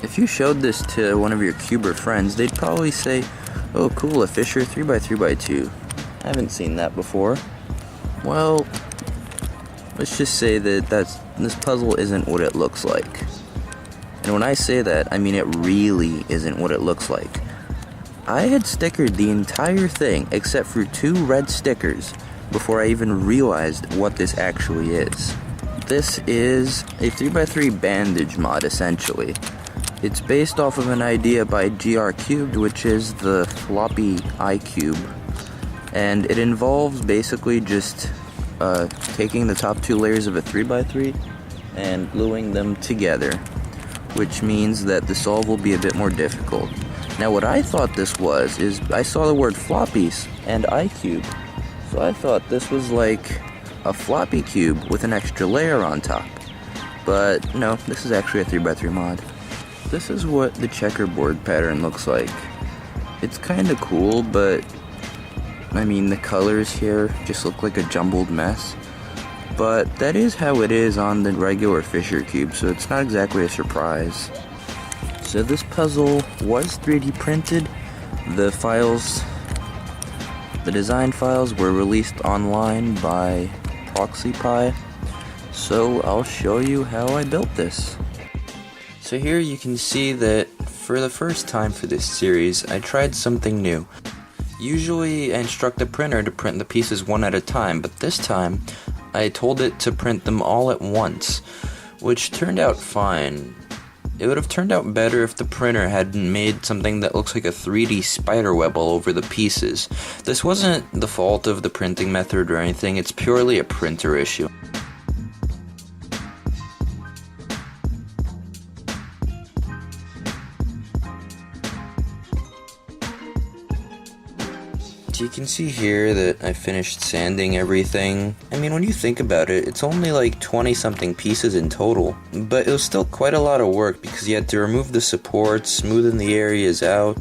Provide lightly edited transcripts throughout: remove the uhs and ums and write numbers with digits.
If you showed this to one of your cuber friends, they'd probably say, "Oh cool, a Fisher 3x3x2. I haven't seen that before." Well, let's just say that this puzzle isn't what it looks like. And when I say that, I mean it really isn't what it looks like. I had stickered the entire thing except for 2 red stickers before I even realized what this actually is. This is a 3x3 bandage mod, essentially. It's based off of an idea by GR Cubed, which is the floppy iCube, and it involves basically just taking the top 2 layers of a 3x3 and gluing them together, which means that the solve will be a bit more difficult. Now what I thought this was is I saw the word floppies and iCube, so I thought this was like a floppy cube with an extra layer on top. But no, this is actually a 3x3 mod. This is what the checkerboard pattern looks like. It's kinda cool, but I mean the colors here just look like a jumbled mess. But that is how it is on the regular Fisher cube, so it's not exactly a surprise. So this puzzle was 3D printed. The design files were released online by ProxyPi. So I'll show you how I built this. So here you can see that for the first time for this series, I tried something new. Usually I instruct the printer to print the pieces one at a time, but this time I told it to print them all at once, which turned out fine. It would have turned out better if the printer had made something that looks like a 3D spiderweb all over the pieces. This wasn't the fault of the printing method or anything, it's purely a printer issue. So you can see here that I finished sanding everything. I mean, when you think about it, it's only like 20 something pieces in total, but it was still quite a lot of work because you had to remove the supports, smoothen the areas out.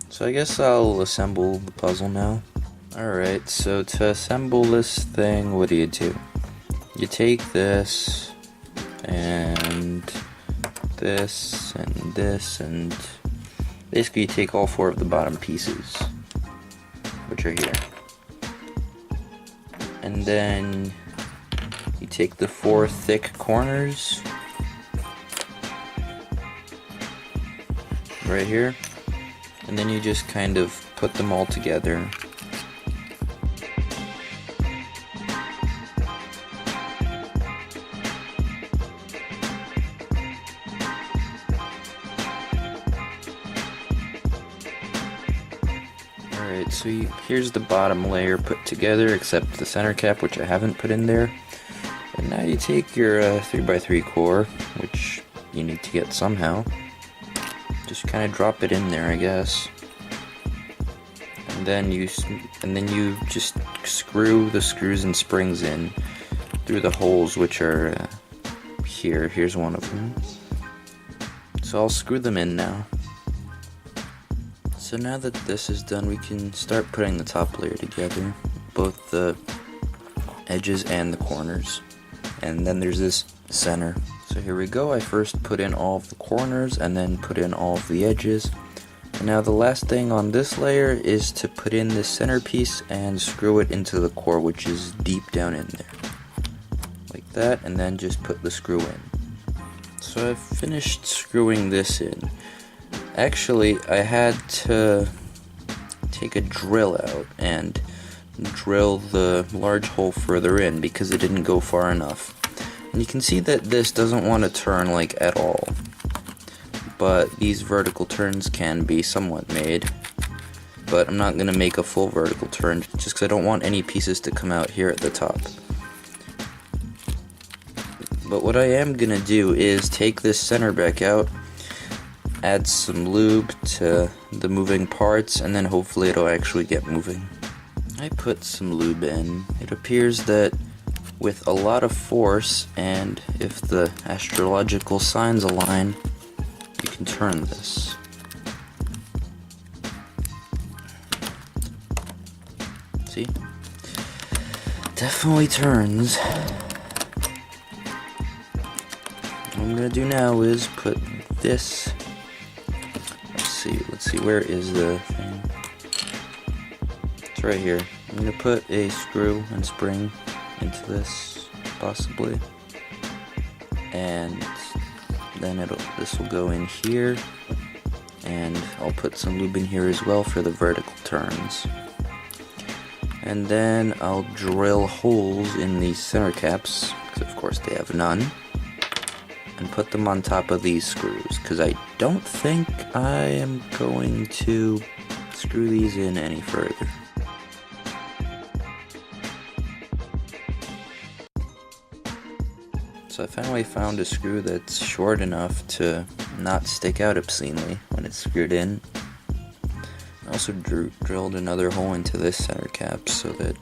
So I guess I'll assemble the puzzle now. Alright, so to assemble this thing, what do? You take this, and this, and basically you take all 4 of the bottom pieces, which are here, and then you take the 4 thick corners right here, and then you just kind of put them all together. Alright, so here's the bottom layer put together, except the center cap, which I haven't put in there. And now you take your 3x3 core, which you need to get somehow. Just kind of drop it in there, I guess. And then you just screw the screws and springs in through the holes, which are here. Here's one of them. So I'll screw them in now. So now that this is done, we can start putting the top layer together, both the edges and the corners. And then there's this center. So here we go. I first put in all of the corners and then put in all of the edges. And now the last thing on this layer is to put in this centerpiece and screw it into the core, which is deep down in there. Like that, and then just put the screw in. So I've finished screwing this in. Actually, I had to take a drill out and drill the large hole further in because it didn't go far enough. And you can see that this doesn't want to turn like at all. But these vertical turns can be somewhat made. But I'm not going to make a full vertical turn just because I don't want any pieces to come out here at the top. But what I am going to do is take this center back out, add some lube to the moving parts, and then hopefully it'll actually get moving. I put some lube in. It appears that with a lot of force, and if the astrological signs align, you can turn this. See? Definitely turns. What I'm gonna do now is put this let's see, where is the thing? It's right here. I'm gonna put a screw and spring into this, possibly, and then this will go in here, and I'll put some lube in here as well for the vertical turns. And then I'll drill holes in these center caps, because of course they have none, and put them on top of these screws, because I don't think I am going to screw these in any further. So I finally found a screw that's short enough to not stick out obscenely when it's screwed in. I also drilled another hole into this center cap so that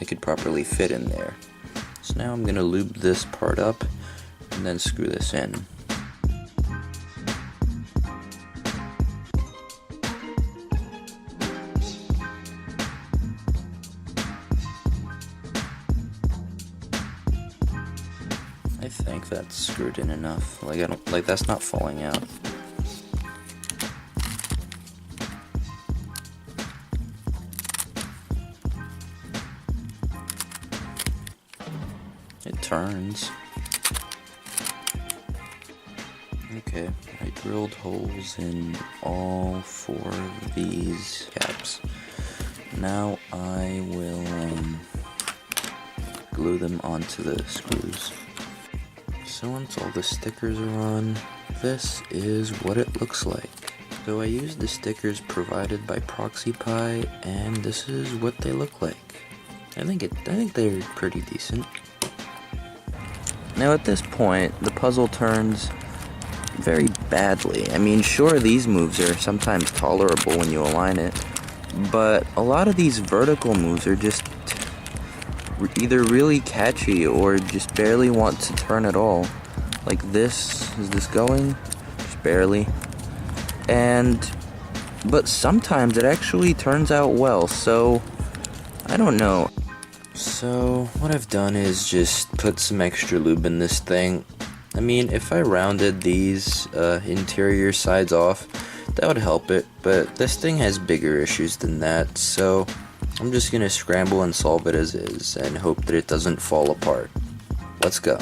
it could properly fit in there. So now I'm going to lube this part up and then screw this in. I think that's screwed in enough. Like that's not falling out. It turns. Okay, I drilled holes in all 4 of these caps. Now I will glue them onto the screws. So once all the stickers are on, this is what it looks like. So I used the stickers provided by ProxyPie, and this is what they look like. I think they're pretty decent. Now at this point, the puzzle turns very badly. I mean, sure, these moves are sometimes tolerable when you align it, but a lot of these vertical moves are just either really catchy or just barely want to turn at all. Like this, is this going? Just barely. But sometimes it actually turns out well, so I don't know. So what I've done is just put some extra lube in this thing. I mean, if I rounded these interior sides off, that would help it, but this thing has bigger issues than that, so I'm just gonna scramble and solve it as is, and hope that it doesn't fall apart. Let's go.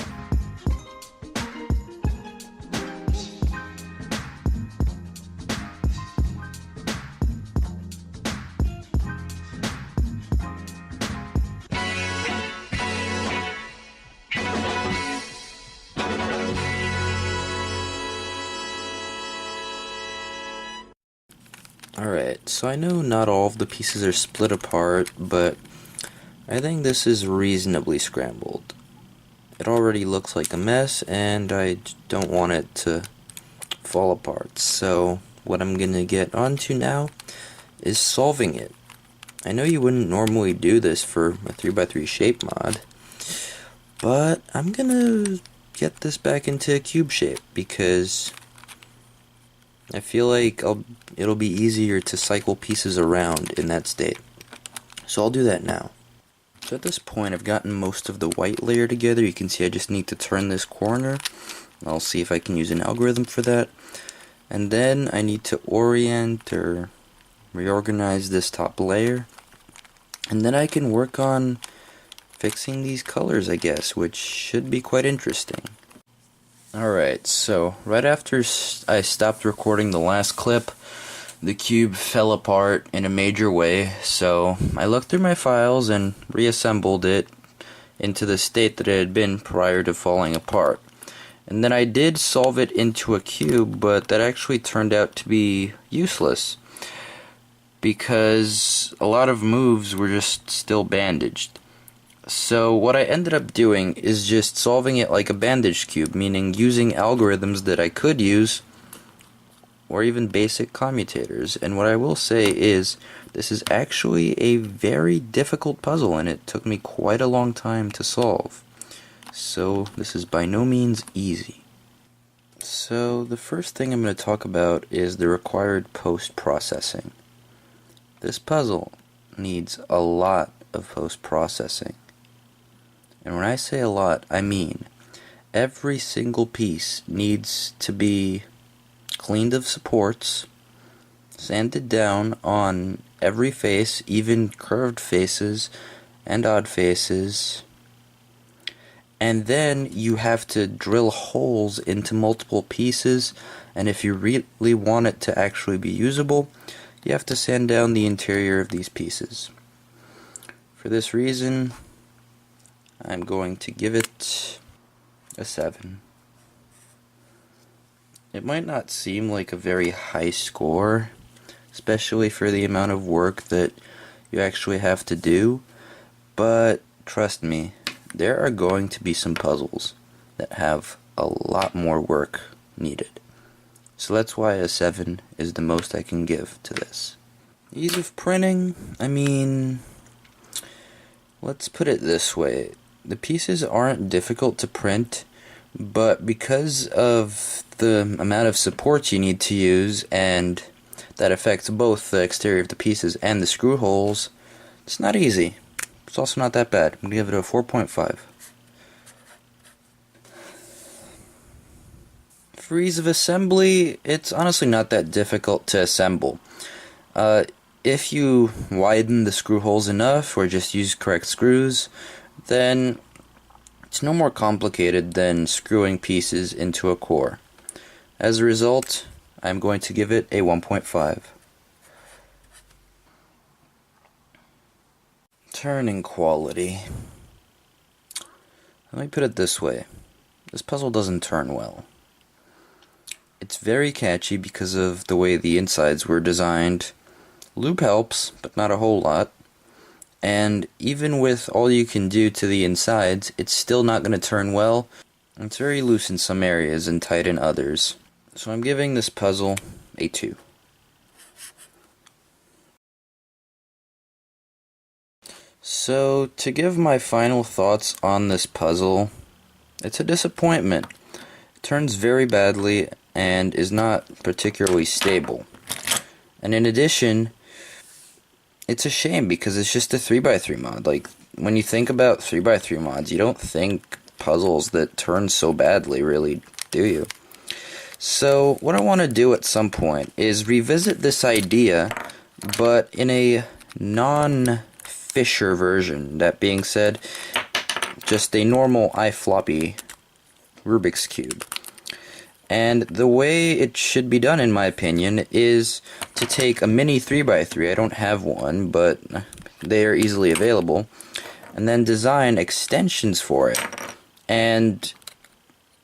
Alright, so I know not all of the pieces are split apart, but I think this is reasonably scrambled. It already looks like a mess, and I don't want it to fall apart. So what I'm gonna get onto now is solving it. I know you wouldn't normally do this for a 3x3 shape mod, but I'm gonna get this back into a cube shape because I feel like it'll be easier to cycle pieces around in that state. So I'll do that now. So at this point I've gotten most of the white layer together. You can see I just need to turn this corner. I'll see if I can use an algorithm for that. And then I need to orient or reorganize this top layer. And then I can work on fixing these colors, I guess, which should be quite interesting. Alright, so right after I stopped recording the last clip, the cube fell apart in a major way, so I looked through my files and reassembled it into the state that it had been prior to falling apart. And then I did solve it into a cube, but that actually turned out to be useless because a lot of moves were just still bandaged. So what I ended up doing is just solving it like a bandaged cube, meaning using algorithms that I could use, or even basic commutators. And what I will say is, this is actually a very difficult puzzle, and it took me quite a long time to solve. So this is by no means easy. So the first thing I'm going to talk about is the required post-processing. This puzzle needs a lot of post-processing. And when I say a lot, I mean every single piece needs to be cleaned of supports, sanded down on every face, even curved faces and odd faces. And then you have to drill holes into multiple pieces, and if you really want it to actually be usable, you have to sand down the interior of these pieces. For this reason, I'm going to give it a 7. It might not seem like a very high score, especially for the amount of work that you actually have to do, but trust me, there are going to be some puzzles that have a lot more work needed. So that's why a 7 is the most I can give to this. Ease of printing, I mean, let's put it this way. The pieces aren't difficult to print, but because of the amount of supports you need to use, and that affects both the exterior of the pieces and the screw holes, it's not easy. It's also not that bad. I'm going to give it a 4.5. For ease of assembly, it's honestly not that difficult to assemble. If you widen the screw holes enough, or just use correct screws, then it's no more complicated than screwing pieces into a core. As a result, I'm going to give it a 1.5. Turning quality. Let me put it this way. This puzzle doesn't turn well. It's very catchy because of the way the insides were designed. Lube helps, but not a whole lot. And even with all you can do to the insides, it's still not going to turn well. It's very loose in some areas and tight in others. So I'm giving this puzzle a 2. So, to give my final thoughts on this puzzle, it's a disappointment. It turns very badly and is not particularly stable. And in addition, it's a shame because it's just a 3x3 mod. Like, when you think about 3x3 mods, you don't think puzzles that turn so badly, really, do you? So, what I want to do at some point is revisit this idea, but in a non-Fisher version. That being said, just a normal iFloppy Rubik's Cube. And the way it should be done, in my opinion, is to take a mini 3x3, I don't have one, but they are easily available, and then design extensions for it. And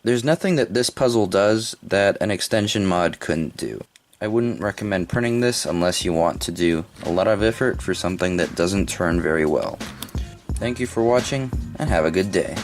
there's nothing that this puzzle does that an extension mod couldn't do. I wouldn't recommend printing this unless you want to do a lot of effort for something that doesn't turn very well. Thank you for watching, and have a good day.